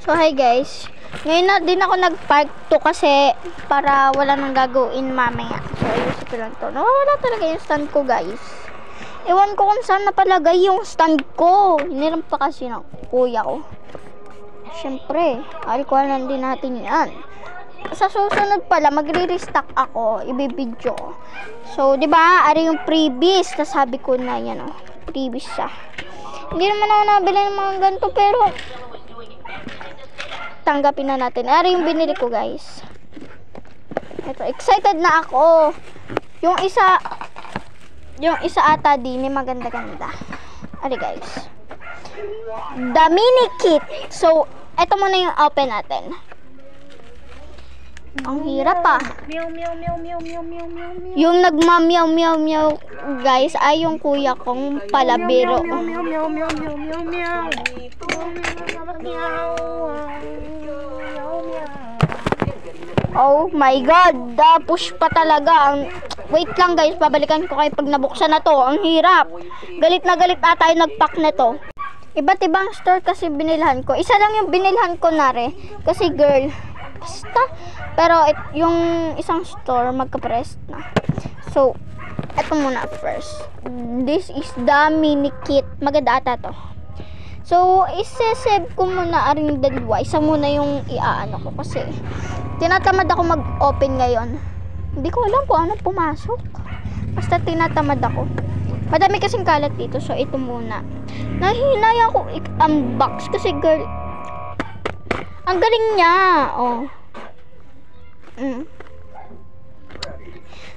So, hi guys. Ngayon na din ako nag-park to kasi para wala nang gagawin mamaya. So, ayusin ko lang to. Nawawala talaga yung stand ko, guys. Ewan ko kung saan napalagay yung stand ko. Hiniram pa kasi ng kuya ko. Siyempre, alkuhalan din natin yan. Sa susunod pala, magre-restock ako. Ibibidyo. So, di ba? Ari yung previous. Nasabi ko na yan, oh. Previous siya. Hindi naman ako nabili ng mga ganito, pero tanggapin na natin. Ari yung binili ko, guys. Ito, excited na ako. Yung isa ata din, maganda-ganda. Ari, guys. The mini kit. So, ito muna yung open natin. Ang hirap ah. Meow, meow, meow, meow, meow, meow, meow. Yung nagma-meow, meow, meow, guys, ay yung kuya kong palabiro. Meow, meow, meow, meow, meow, meow, meow. Oh my god, push pa talaga. Wait lang guys, babalikan ko kayo pag nabuksan na to. Ang hirap. Galit na galit ata yung nagpack na to. Iba't ibang store kasi binilhan ko. Isa lang yung binilhan ko nare. Kasi girl, basta. Pero yung isang store magka-press na. So, eto muna first. This is the mini kit. Maganda ata to. So, isa-save ko muna aring dalawa. Isa muna yung iaano ko kasi tinatamad ako mag-open ngayon. Hindi ko alam kung ano pumasok. Basta tinatamad ako. Madami kasing kalat dito. So, ito muna. Nahinaya ko unbox kasi girl, ang galing niya. Oh.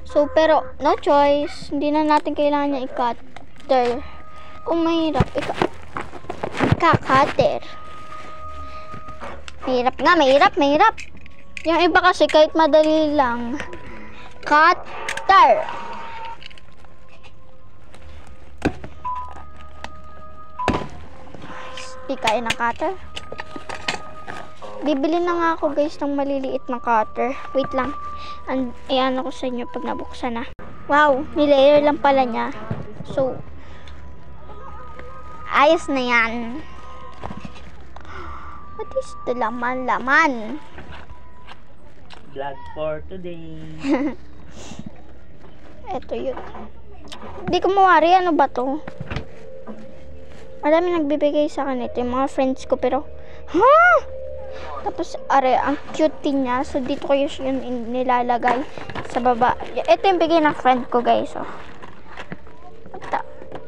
So, pero no choice. Hindi na natin kailangan niya i-cutter. Kung mahirap, ika-cutter. Mahirap. Yung iba kasi kahit madali lang. Cutter. Di kaya ng cutter. Bibili na nga ako guys ng maliliit na cutter. Wait lang. Ayan ako sa inyo pag nabuksan na. Wow, nilayer lang pala niya. So, ayos na yan. What is the laman? Vlog for today. Ito yun. Hindi ko mawari. Ano ba to? Marami nagbibigay sa akin ito. Yung mga friends ko pero tapos, ang cute niya. So, dito ko yun nilalagay sa baba. Ito yung bigay ng friend ko, guys. Oh.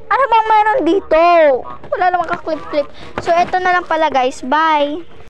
Ano bang meron dito? Wala namang ka-clip-clip. So, ito na lang pala, guys. Bye!